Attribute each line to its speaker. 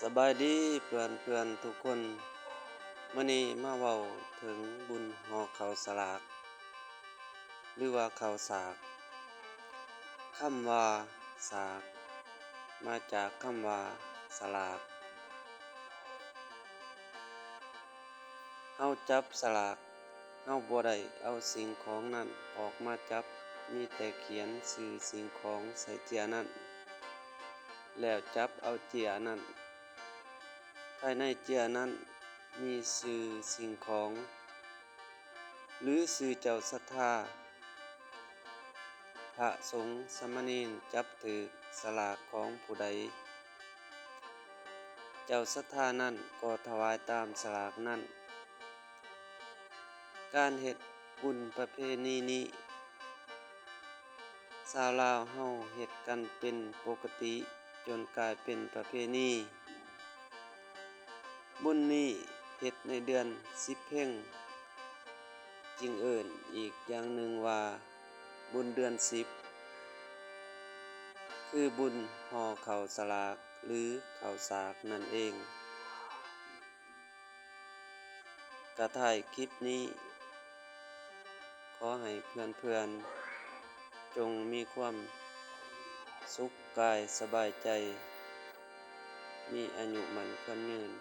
Speaker 1: สบายดีเพื่อนทุกคนมื้อนี้มาเว้าถึงบุญห่อข้าวสลากหรือว่าข้าวสากคำว่าสากมาจากคำว่าสลากเฮาจับสลากเฮาบ่ได้เอาสิ่งของนั้นออกมาจับมีแต่เขียนชื่อสิ่งของใส่เจียนั้นแล้วจับเอาเจียนั้นภายในเจียนั้นมีชื่อสิ่งของหรือชื่อเจ้าศรัทธาพระสงฆ์สามเณรจับถือสลากของผู้ใดเจ้าศรัทธานั้นก็ถวายตามสลากนั้นการเฮ็ดบุญประเพณีนี้ชาวลาวเฮาเฮ็ดกันเป็นปกติจนกลายเป็นประเพณีบุญนี้เฮ็ดในเดือน10เพ็งจึงเอิ้นอีกอย่างหนึ่งว่าบุญเดือน10คือบุญห่อข้าวสลากหรือข้าวสากนั่นเองกะท้ายคลิปนี้ขอให้เพื่อนๆจงมีความสุขกายสบายใจมีอายุมั่นขวัญยืน